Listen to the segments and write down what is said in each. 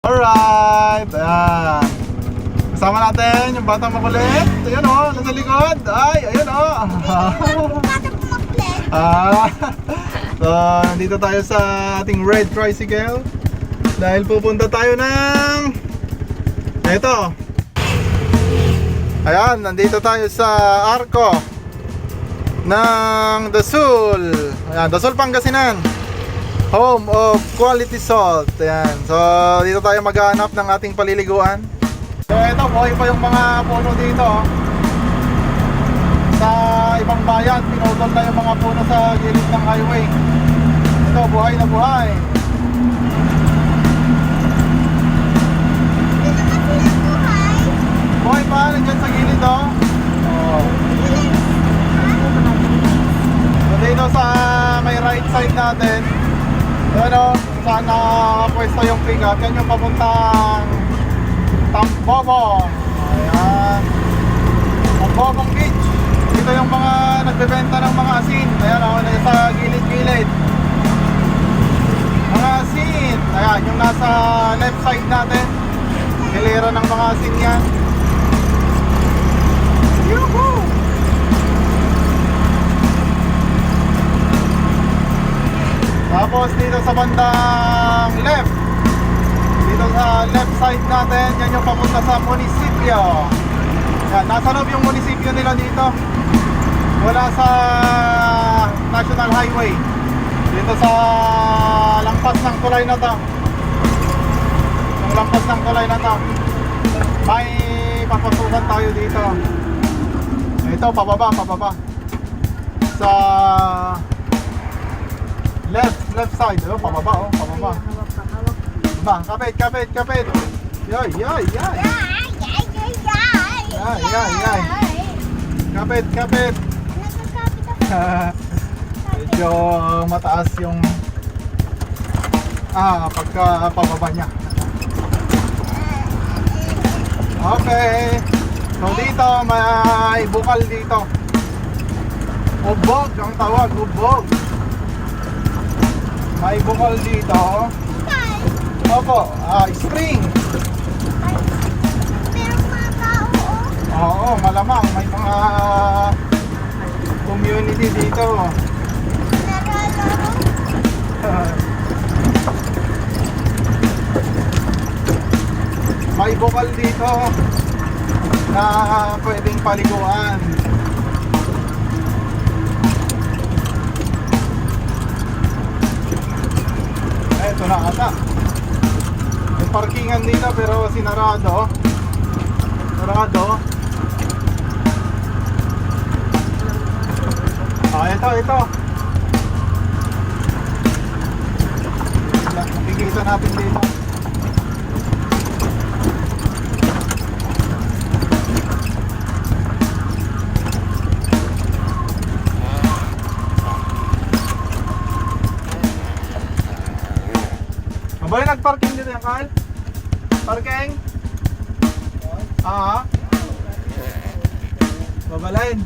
Alright, ayan. Kasama natin yung batang makulit. Ayan o, nasa likod. Ay, ayan o. So, nandito tayo sa ating red tricycle. Dahil pupunta tayo ng eto. Ayan, nandito tayo sa Arco ng Dasul. Ayan, Dasul, Pangasinan, home of quality salt. Ayan. So dito tayo maghanap ng ating paliliguan. So ito, buhay pa yung mga puno dito. Sa ibang bayan, pinutol na yung mga puno sa gilid ng highway. Ito, buhay na buhay. Buhay pa, nandiyan sa gilid oh. So dito sa may right side natin, ano, saan nakapwesto yung pick-up, yan yung papuntang Tambobong. Ayan, Tambobong Beach. Dito yung mga nagbebenta ng mga asin. Ayan o, nasa gilid-gilid mga asin. Ayan, yung nasa left side natin, hilera ng mga asin yan. Yuhuu! Tapos dito sa bandang left, dito sa left side natin, yan yung papunta sa munisipyo. Yan, nasa loob yung munisipyo nila dito. Wala sa National Highway. Dito sa lampas ng tulay na to. Yung lampas ng tulay na to, may papasukan tayo dito. Ito, pababa sa left side. Oh, pababa. Ba, kapit. Yoy. Kapit. Medyo mataas yung pagka pababa niya. Okay. So dito may bukal dito. Ubog ang tawag, ubog. May bukal dito. Opo, spring. Meron mga tao, Oo, malamang may mga community dito. nagalaro. May bukal dito na pwedeng paliguan. Ito na ata. May parkingan dito pero sinarado. Ito. Nakikita natin dito. Abay, nag-parking dito yan, Carl? Parking? Babalain.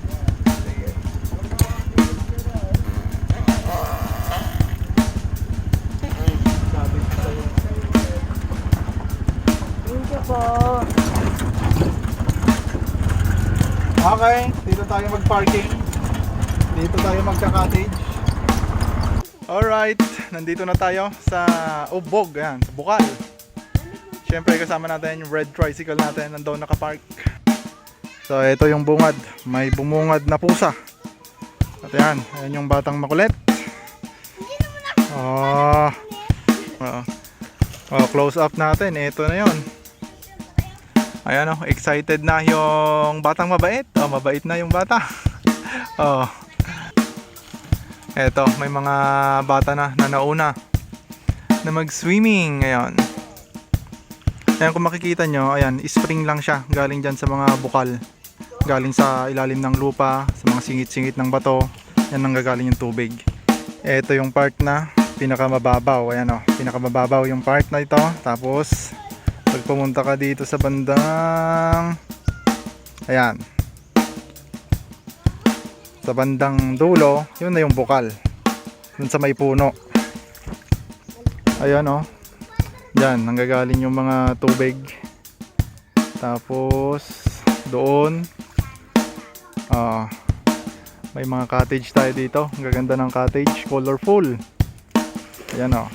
Thank you po. Okay, dito tayo mag-parking. Dito tayo magka-cottage. Alright, nandito na tayo sa Ubog, ayan, sa Bukal. Siyempre kasama natin yung red tricycle natin, nandoon nakapark. So ito yung bungad, may bumungad na pusa. At ayan yung batang makulit. Close up natin, ito na yon. Ayan excited na yung batang mabait. Mabait na yung bata. Eto, may mga bata na nauna na mag-swimming ngayon. Ayan, kung makikita nyo, ayan, spring lang siya. Galing dyan sa mga bukal. Galing sa ilalim ng lupa, sa mga singit-singit ng bato. Yan ang gagaling yung tubig. Ito yung part na pinakamababaw. Ayan pinakamababaw yung part na ito. Tapos, pag pumunta ka dito sa bandang, ayan, sa bandang dulo, yun na yung bukal. Dun sa may puno. Ayan Diyan, nanggagaling yung mga tubig. Tapos, doon, may mga cottage tayo dito. Ang gaganda ng cottage, colorful. Ayan o.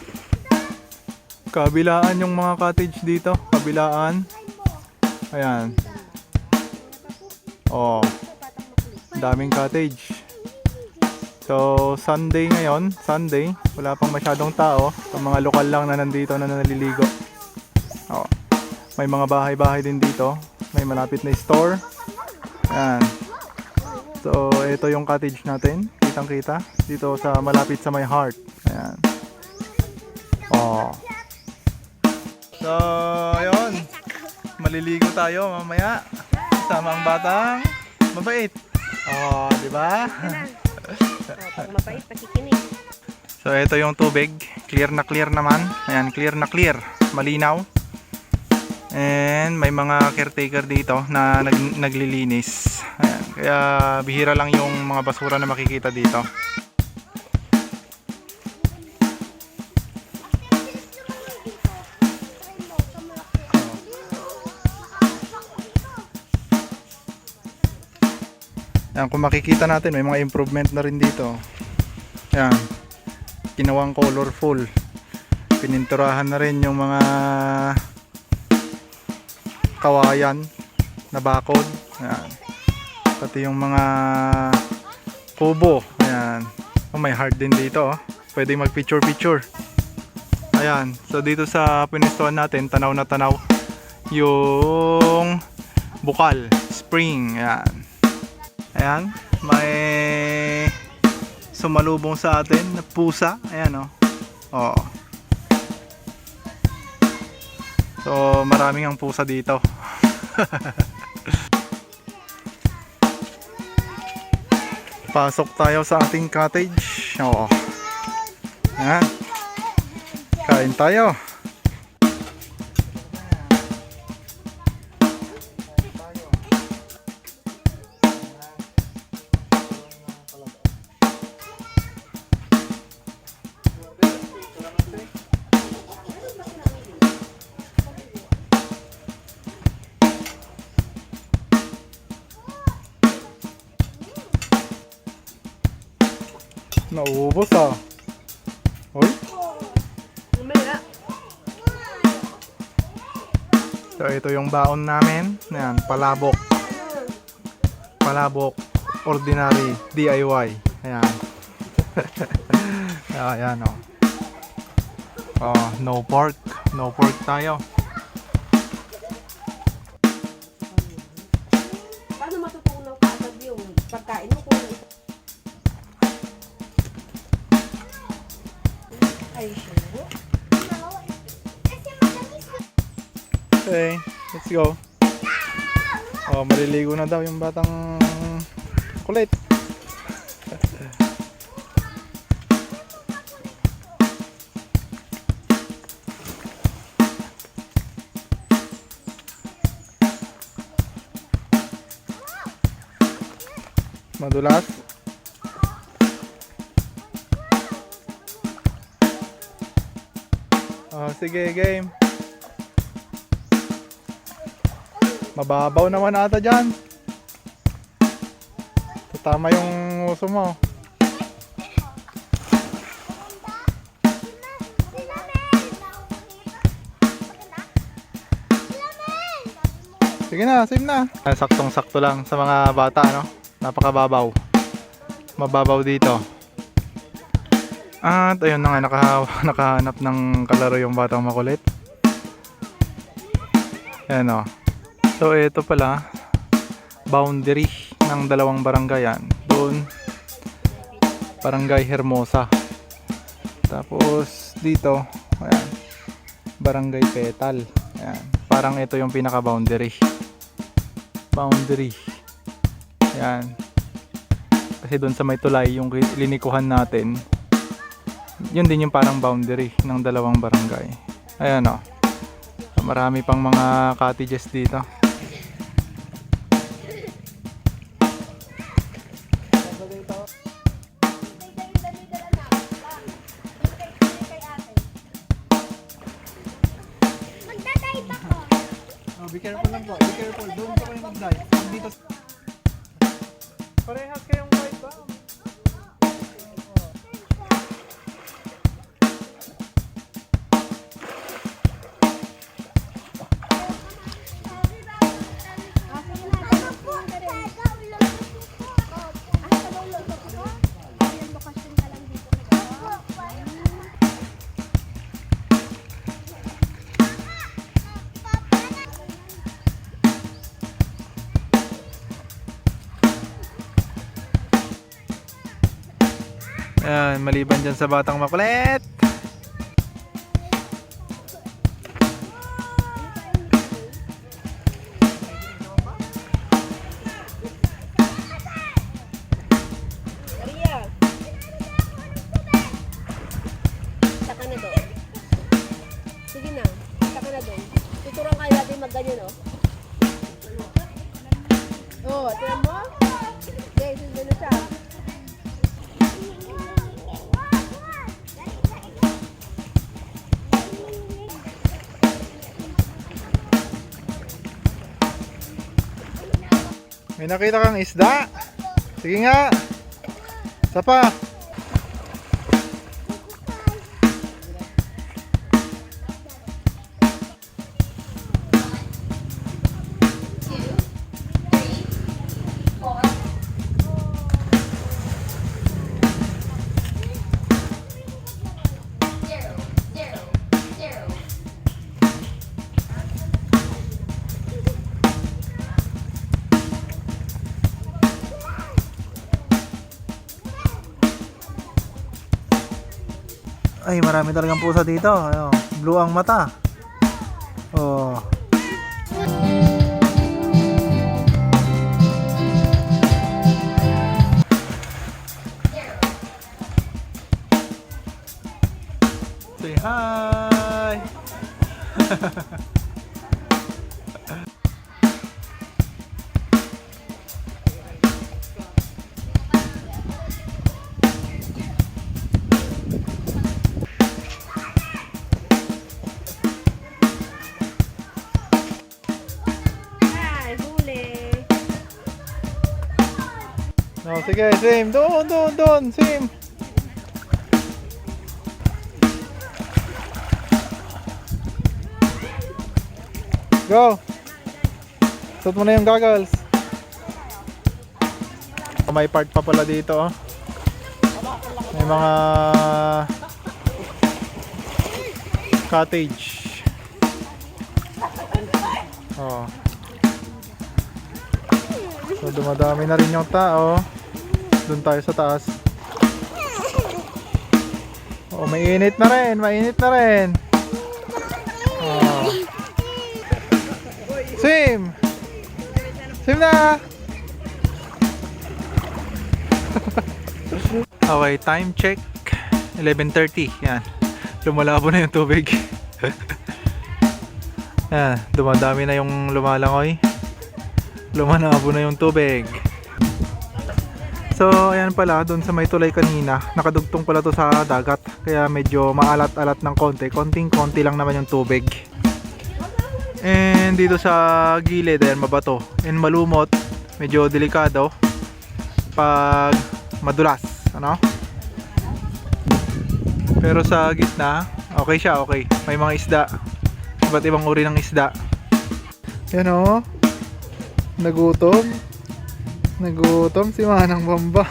Kabilaan yung mga cottage dito. Kabilaan. Ayan. Oh. Daming cottage. So, Sunday ngayon. Sunday. Wala pang masyadong tao. Yung mga lokal lang na nandito na naliligo. Oh. May mga bahay-bahay din dito. May malapit na store. Ayan. So, ito yung cottage natin. Kitang-kita. Dito sa malapit sa my heart. Ayan. Oh. So, ayun. Maliligo tayo mamaya. Kasama ang batang mabait. Oh, di ba? Mabait, pakikinig. So, ito yung tubig. Clear na clear naman. Ayan, clear na clear. Malinaw. And may mga caretaker dito na naglilinis. Ayan. Kaya bihira lang yung mga basura na makikita dito. Ayan, kung makikita natin may mga improvement na rin dito. Ayan. Ginawang colorful. Pininturahan na rin yung mga kawayan na bakod. Ayan. Pati yung mga kubo. Ayan. Oh, may heart din dito. Oh. Pwede mag picture. Ayan. So dito sa pinistuan natin, tanaw na tanaw yung bukal. Spring. Ayan. Ayan. May sumalubong sa atin na pusa. Ayan, oh. Oh. So maraming ang pusa dito. Pasok tayo sa ating cottage. Oo. Ayan. Kain tayo. Naubos ah. Hoy. So ito yung baon namin. Ayan, palabok. Palabok ordinary DIY. Ayan. Ayan oh. Oh, no pork. No pork tayo. Paano matutunaw ka agad yung pagkain mo kung ay sure? Okay, let's go. Oh, maliligo na daw yung batang kulit. Madulas. Oh, sige, game. Mababaw naman ata dyan. Tama yung uso mo. Sige na, save na. Saktong-sakto lang sa mga bata, no? Napakababaw. Mababaw dito. At ayun na nga, nakahanap ng kalaro yung batang makulit. Ayan o. So ito pala, boundary ng dalawang barangay yan. Doon, Barangay Hermosa. Tapos dito, ayan, Barangay Petal. Ayan. Parang ito yung pinaka-boundary. Boundary. Ayan. Kasi doon sa may tulay, yung linikuhan natin, yun din yung parang boundary ng dalawang barangay. Ayan o. Marami pang mga cottages dito. Oh, be careful lang po. Be careful. Doon po kayo mag-dive. Dito. Parehas kayong dive ba? Ayan, maliban dyan sa batang makulit. Maria. Saka na doon. Sige na. Saka na doon. Tuturuan kayo natin magganyan, oh. Oh, tiyan mo? Okay, sundan na siya. May nakita kang isda. Sige nga. Isa pa. Ay, marami talagang pusa dito. Ayun, blue ang mata. Oh. Say hi. Ay, huli. Oh, sige, Sim. Doon, Sim. Go. Suot mo na yung goggles. May part pa pala dito, oh. May mga cottage. Oh. So dumadami na rin yung tao. Doon tayo sa taas. Oh, mainit na rin, mainit na rin. Oh. Sim! Sim na! Okay, time check. 11:30. Yan. Lumalabo na yung tubig. Yan, dumadami na yung lumalangoy. Lumalabo na yung tubig. So, ayan pala, doon sa may tulay kanina, nakadugtong pala to sa dagat. Kaya medyo maalat-alat ng konti. Konting-konti lang naman yung tubig. And dito sa gilid, ayan, mabato. And malumot, medyo delikado pag madulas, ano? Pero sa gitna, okay siya, okay. May mga isda. Iba't ibang uri ng isda. Yan o. Nagutom. Nagutom si Manang Bamba.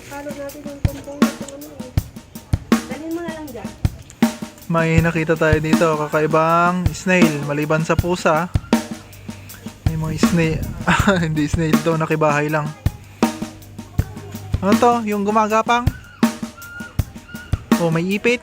Paano natin yung tumpong nito ano eh. Dalhin mo na lang dyan. May nakita tayo dito, kakaibang snail. Maliban sa pusa, may mga snail. Hindi snail to, nakibahay lang. Ano to? Yung gumagapang? Oh, may ipit.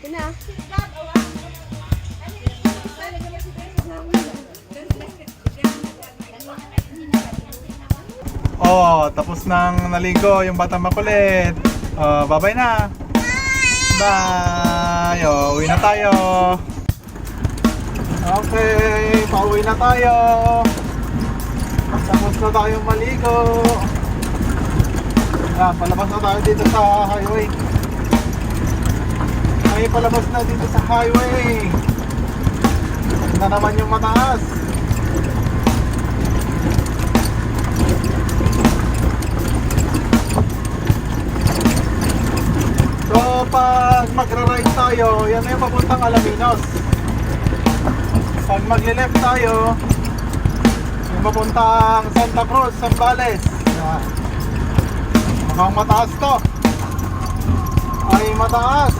Yun na. Oh, tapos nang naligo yung batang makulit. Oh, bye-bye na. Bye. Oh, uwi na tayo. Okay, pauwi na tayo. Tapos na tayong maligo. Ayan, palabas na tayo dito sa highway. Ay, palabas na dito sa highway. Ito na naman yung mataas. So, pag magra-ride tayo, yan na yung papuntang Alaminos. Pag magle-left tayo, yung papuntang Santa Cruz, Zambales. Yan. Mukhang mataas to. Ay, mataas.